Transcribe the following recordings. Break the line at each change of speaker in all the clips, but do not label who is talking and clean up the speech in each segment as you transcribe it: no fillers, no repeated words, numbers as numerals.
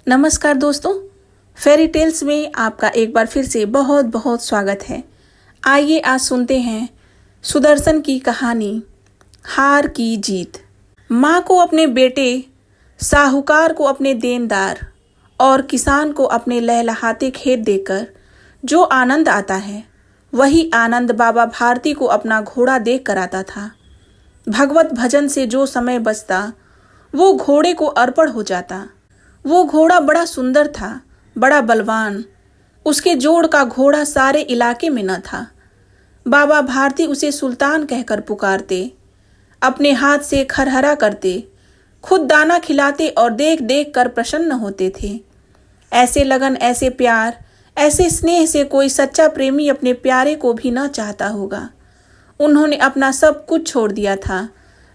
नमस्कार दोस्तों, fairy tales में आपका एक बार फिर से बहुत बहुत स्वागत है। आइए आज सुनते हैं सुदर्शन की कहानी, हार की जीत। माँ को अपने बेटे, साहूकार को अपने देनदार और किसान को अपने लहलहाते खेत देकर जो आनंद आता है, वही आनंद बाबा भारती को अपना घोड़ा देख कर आता था। भगवत भजन से जो समय बचता वो घोड़े को अर्पण हो जाता। वो घोड़ा बड़ा सुंदर था, बड़ा बलवान। उसके जोड़ का घोड़ा सारे इलाके में न था। बाबा भारती उसे सुल्तान कहकर पुकारते, अपने हाथ से खरहरा करते, खुद दाना खिलाते और देख देख कर प्रसन्न होते थे। ऐसे लगन, ऐसे प्यार, ऐसे स्नेह से कोई सच्चा प्रेमी अपने प्यारे को भी न चाहता होगा। उन्होंने अपना सब कुछ छोड़ दिया था,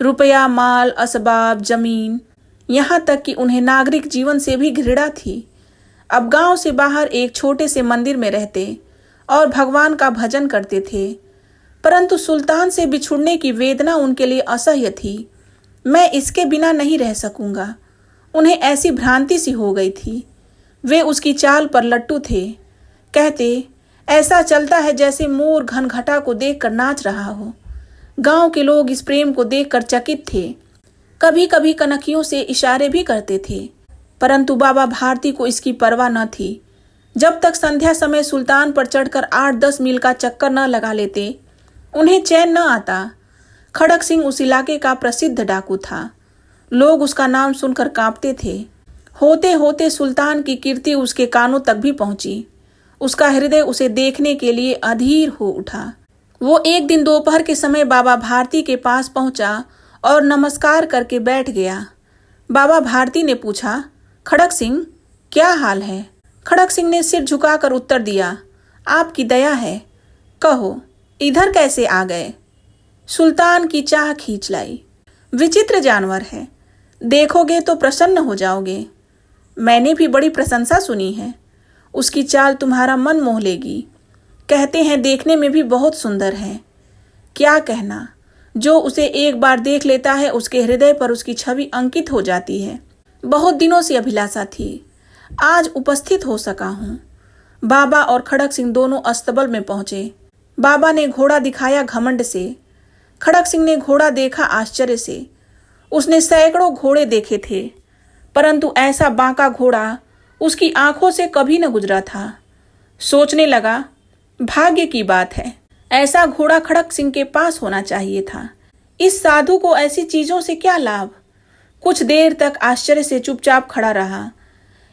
रुपया, माल, असबाब, जमीन, यहाँ तक कि उन्हें नागरिक जीवन से भी घृणा थी। अब गांव से बाहर एक छोटे से मंदिर में रहते और भगवान का भजन करते थे, परंतु सुल्तान से बिछुड़ने की वेदना उनके लिए असह्य थी। मैं इसके बिना नहीं रह सकूंगा। उन्हें ऐसी भ्रांति सी हो गई थी। वे उसकी चाल पर लट्टू थे। कहते, ऐसा चलता है जैसे मोर घनघटा को देखकर नाच रहा हो। गांव के लोग इस प्रेम को देखकर चकित थे। कभी कभी कनखियों से इशारे भी करते थे, परंतु बाबा भारती को इसकी परवाह न थी। जब तक संध्या समय सुल्तान पर चढ़कर 8-10 मील का चक्कर न लगा लेते, उन्हें चैन न आता। खड़क सिंह उस इलाके का प्रसिद्ध डाकू था। लोग उसका नाम सुनकर कांपते थे। होते होते सुल्तान की कीर्ति उसके कानों तक भी पहुंची। उसका हृदय उसे देखने के लिए अधीर हो उठा। वो एक दिन दोपहर के समय बाबा भारती के पास पहुंचा और नमस्कार करके बैठ गया। बाबा भारती ने पूछा, खड़क सिंह, क्या हाल है? खड़क सिंह ने सिर झुकाकर उत्तर दिया, आपकी दया है। कहो, इधर कैसे आ गए? सुल्तान की चाह खींच लाई। विचित्र जानवर है, देखोगे तो प्रसन्न हो जाओगे। मैंने भी बड़ी प्रशंसा सुनी है। उसकी चाल तुम्हारा मन मोह लेगी। कहते हैं देखने में भी बहुत सुंदर है। क्या कहना, जो उसे एक बार देख लेता है उसके हृदय पर उसकी छवि अंकित हो जाती है। बहुत दिनों से अभिलाषा थी, आज उपस्थित हो सका हूँ। बाबा और खड़क सिंह दोनों अस्तबल में पहुंचे। बाबा ने घोड़ा दिखाया घमंड से। खड़क सिंह ने घोड़ा देखा आश्चर्य से। उसने सैकड़ों घोड़े देखे थे, परंतु ऐसा बांका घोड़ा उसकी आंखों से कभी न गुजरा था। सोचने लगा, भाग्य की बात है, ऐसा घोड़ा खड़क सिंह के पास होना चाहिए था। इस साधु को ऐसी चीजों से क्या लाभ? कुछ देर तक आश्चर्य से चुपचाप खड़ा रहा।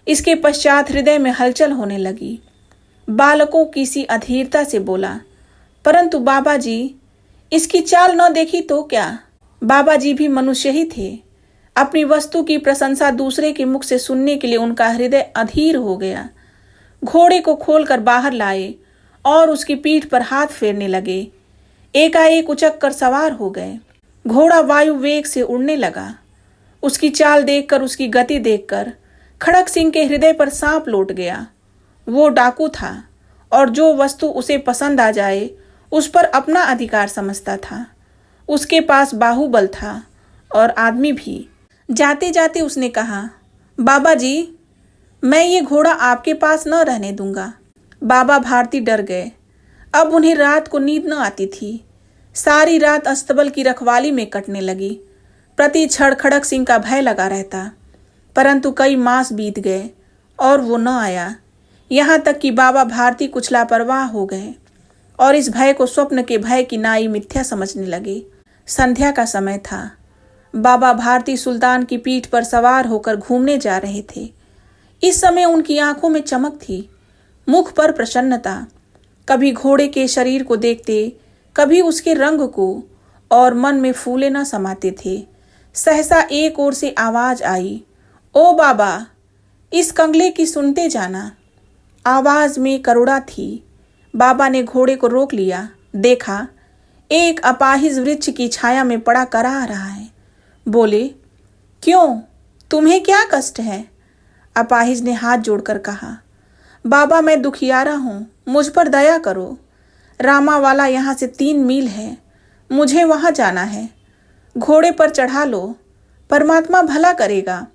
इसके पश्चात हृदय में हलचल होने लगी। बालकों की सी अधीरता से बोला, परंतु बाबा जी, इसकी चाल न देखी तो क्या? बाबा जी भी मनुष्य ही थे। अपनी वस्तु की प्रशंसा दूसरे के मुख से सुनने के लिए उनका हृदय अधीर हो गया। घोड़े को खोलकर बाहर लाए और उसकी पीठ पर हाथ फेरने लगे। एकाएक उचक कर सवार हो गए। घोड़ा वायु वेग से उड़ने लगा। उसकी चाल देखकर, उसकी गति देखकर खड़क सिंह के हृदय पर सांप लौट गया। वो डाकू था और जो वस्तु उसे पसंद आ जाए उस पर अपना अधिकार समझता था। उसके पास बाहुबल था और आदमी भी। जाते जाते उसने कहा, बाबा जी, मैं ये घोड़ा आपके पास न रहने दूंगा। बाबा भारती डर गए। अब उन्हें रात को नींद न आती थी। सारी रात अस्तबल की रखवाली में कटने लगी। प्रति क्षण खड़क सिंह का भय लगा रहता, परंतु कई मास बीत गए और वो न आया। यहाँ तक कि बाबा भारती कुछ लापरवाह हो गए और इस भय को स्वप्न के भय की नाई मिथ्या समझने लगे। संध्या का समय था। बाबा भारती सुल्तान की पीठ पर सवार होकर घूमने जा रहे थे। इस समय उनकी आंखों में चमक थी, मुख पर प्रसन्नता। कभी घोड़े के शरीर को देखते, कभी उसके रंग को, और मन में फूले न समाते थे। सहसा एक ओर से आवाज आई, ओ बाबा, इस कंगले की सुनते जाना। आवाज में करुणा थी। बाबा ने घोड़े को रोक लिया। देखा, एक अपाहिज वृक्ष की छाया में पड़ा करा रहा है। बोले, क्यों, तुम्हें क्या कष्ट है? अपाहिज ने हाथ जोड़कर कहा, बाबा, मैं दुखियारा हूँ, मुझ पर दया करो। रामावाला यहाँ से 3 मील है, मुझे वहाँ जाना है। घोड़े पर चढ़ा लो, परमात्मा भला करेगा।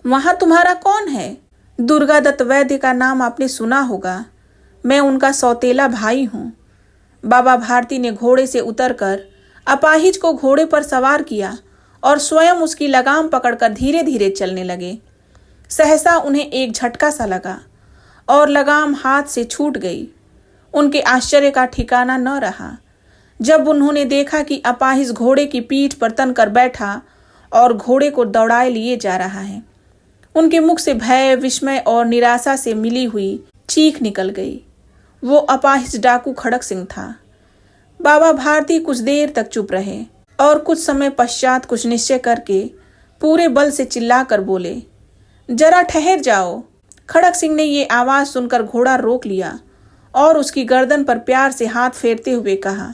वहाँ तुम्हारा कौन है? दुर्गादत्त वैद्य का नाम आपने सुना होगा, मैं उनका सौतेला भाई हूँ। बाबा भारती ने घोड़े से उतरकर अपाहिज को घोड़े पर सवार किया और स्वयं उसकी लगाम पकड़कर धीरे धीरे चलने लगे। सहसा उन्हें एक झटका सा लगा और लगाम हाथ से छूट गई। उनके आश्चर्य का ठिकाना न रहा जब उन्होंने देखा कि अपाहिज घोड़े की पीठ पर तनकर बैठा और घोड़े को दौड़ाए लिए जा रहा है। उनके मुख से भय, विस्मय और निराशा से मिली हुई चीख निकल गई। वो अपाहिज डाकू खड़क सिंह था। बाबा भारती कुछ देर तक चुप रहे और कुछ समय पश्चात कुछ निश्चय करके पूरे बल से चिल्लाकर बोले, जरा ठहर जाओ। खड़क सिंह ने ये आवाज सुनकर घोड़ा रोक लिया और उसकी गर्दन पर प्यार से हाथ फेरते हुए कहा,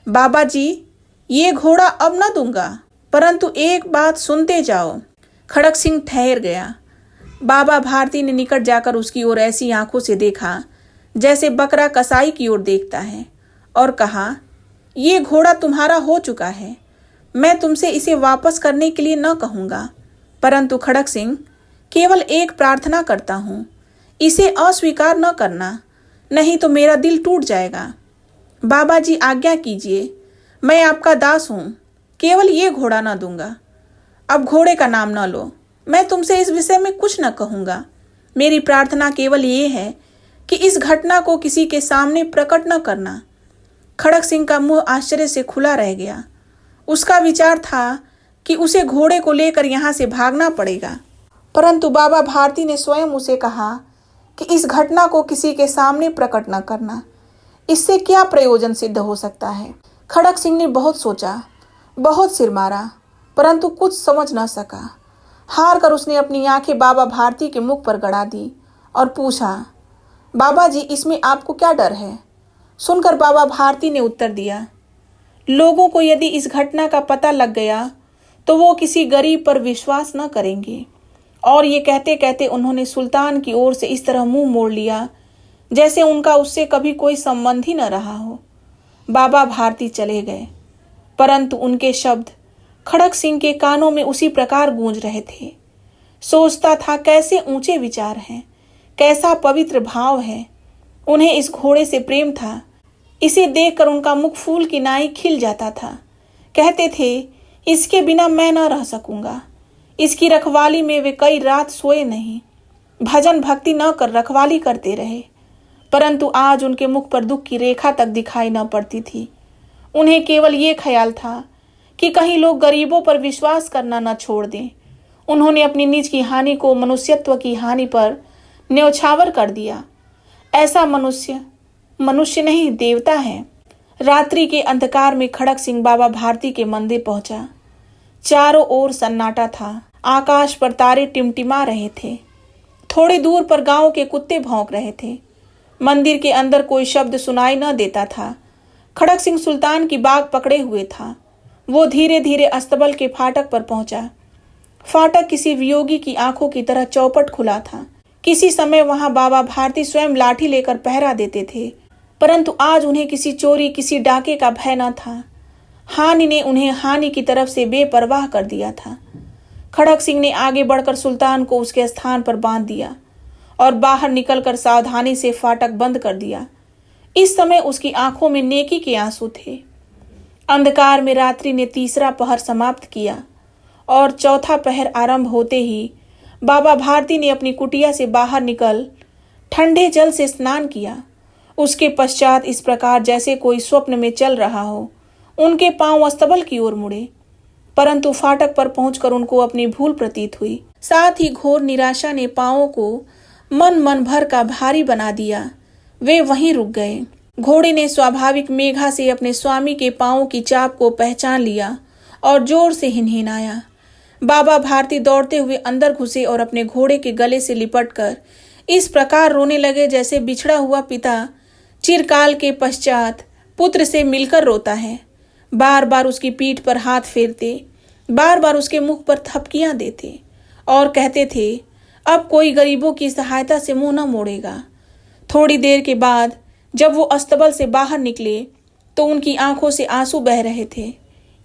बाबा जी, ये घोड़ा अब न दूंगा, परंतु एक बात सुनते जाओ। खड़क सिंह ठहर गया। बाबा भारती ने निकट जाकर उसकी ओर ऐसी आंखों से देखा जैसे बकरा कसाई की ओर देखता है और कहा, ये घोड़ा तुम्हारा हो चुका है। मैं तुमसे इसे वापस करने के लिए न कहूँगा, परंतु खड़क सिंह, केवल एक प्रार्थना करता हूँ, इसे अस्वीकार न करना, नहीं तो मेरा दिल टूट जाएगा। बाबा जी आज्ञा कीजिए, मैं आपका दास हूँ, केवल ये घोड़ा न दूंगा। अब घोड़े का नाम न लो, मैं तुमसे इस विषय में कुछ न कहूँगा। मेरी प्रार्थना केवल ये है कि इस घटना को किसी के सामने प्रकट न करना। खड़क सिंह का मुंह आश्चर्य से खुला रह गया। उसका विचार था कि उसे घोड़े को लेकर यहाँ से भागना पड़ेगा, परंतु बाबा भारती ने स्वयं उसे कहा कि इस घटना को किसी के सामने प्रकट न करना। इससे क्या प्रयोजन सिद्ध हो सकता है। खड़क सिंह ने बहुत सोचा, बहुत सिर मारा, परंतु कुछ समझ न सका। हार कर उसने अपनी आंखें बाबा भारती के मुख पर गड़ा दी और पूछा, बाबा जी, इसमें आपको क्या डर है। सुनकर बाबा भारती ने उत्तर दिया, लोगों को यदि इस घटना का पता लग गया तो वो किसी गरीब पर विश्वास न करेंगे। और ये कहते कहते उन्होंने सुल्तान की ओर से इस तरह मुंह मोड़ लिया जैसे उनका उससे कभी कोई संबंध ही न रहा हो। बाबा भारती चले गए, परंतु उनके शब्द खड़क सिंह के कानों में उसी प्रकार गूंज रहे थे। सोचता था, कैसे ऊंचे विचार हैं, कैसा पवित्र भाव है। उन्हें इस घोड़े से प्रेम था। इसे देखकर उनका मुख फूल की नाई खिल जाता था। कहते थे, इसके बिना मैं न रह सकूंगा। इसकी रखवाली में वे कई रात सोए नहीं, भजन भक्ति न कर रखवाली करते रहे, परंतु आज उनके मुख पर दुख की रेखा तक दिखाई न पड़ती थी। उन्हें केवल ये ख्याल था कि कहीं लोग गरीबों पर विश्वास करना न छोड़ दें। उन्होंने अपनी निज की हानि को मनुष्यत्व की हानि पर न्यौछावर कर दिया। ऐसा मनुष्य नहीं, देवता है। रात्रि के अंधकार में खड़क सिंह बाबा भारती के मंदिर पहुंचा। चारों ओर सन्नाटा था। आकाश पर तारे टिमटिमा रहे थे। थोड़ी दूर पर गांव के कुत्ते भौंक रहे थे। मंदिर के अंदर कोई शब्द सुनाई न देता था। खड़क सिंह सुल्तान की बाग पकड़े हुए था। वो धीरे धीरे अस्तबल के फाटक पर पहुंचा। फाटक किसी वियोगी की आंखों की तरह चौपट खुला था। किसी समय वहां बाबा भारती स्वयं लाठी लेकर पहरा देते थे, परंतु आज उन्हें किसी चोरी, किसी डाके का भय न था। हानि ने उन्हें हानि की तरफ से बेपरवाह कर दिया था। खड़क सिंह ने आगे बढ़कर सुल्तान को उसके स्थान पर बांध दिया और बाहर निकलकर सावधानी से फाटक बंद कर दिया। इस समय उसकी आंखों में नेकी के आंसू थे। अंधकार में रात्रि ने तीसरा पहर समाप्त किया और चौथा पहर आरंभ होते ही बाबा भारती ने अपनी कुटिया से बाहर निकल ठंडे जल से स्नान किया। उसके पश्चात इस प्रकार जैसे कोई स्वप्न में चल रहा हो, उनके पांव अस्तबल की ओर मुड़े, परंतु फाटक पर पहुंचकर उनको अपनी भूल प्रतीत हुई। साथ ही घोर निराशा ने पांवों को मन भर का भारी बना दिया। वे वहीं रुक गए। घोड़े ने स्वाभाविक मेघा से अपने स्वामी के पांवों की चाप को पहचान लिया और जोर से हिनहिनाया। बाबा भारती दौड़ते हुए अंदर घुसे और अपने घोड़े के गले से लिपटकर इस प्रकार रोने लगे जैसे बिछड़ा हुआ पिता चिरकाल के पश्चात पुत्र से मिलकर रोता है। बार बार उसकी पीठ पर हाथ फेरते, बार बार उसके मुख पर थपकियां देते और कहते थे, अब कोई गरीबों की सहायता से मुंह न मोड़ेगा। थोड़ी देर के बाद जब वो अस्तबल से बाहर निकले तो उनकी आंखों से आंसू बह रहे थे।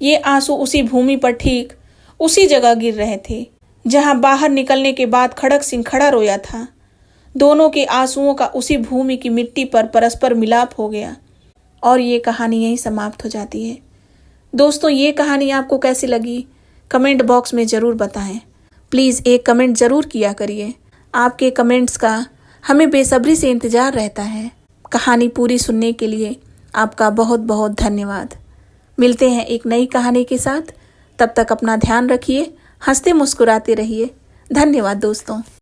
ये आंसू उसी भूमि पर ठीक उसी जगह गिर रहे थे जहां बाहर निकलने के बाद खड़क सिंह खड़ा रोया था। दोनों के आंसुओं का उसी भूमि की मिट्टी पर परस्पर मिलाप हो गया और ये कहानी यहीं समाप्त हो जाती है। दोस्तों, ये कहानी आपको कैसी लगी कमेंट बॉक्स में ज़रूर बताएं। प्लीज़ एक कमेंट ज़रूर किया करिए। आपके कमेंट्स का हमें बेसब्री से इंतज़ार रहता है। कहानी पूरी सुनने के लिए आपका बहुत बहुत धन्यवाद। मिलते हैं एक नई कहानी के साथ। तब तक अपना ध्यान रखिए, हंसते मुस्कुराते रहिए। धन्यवाद दोस्तों।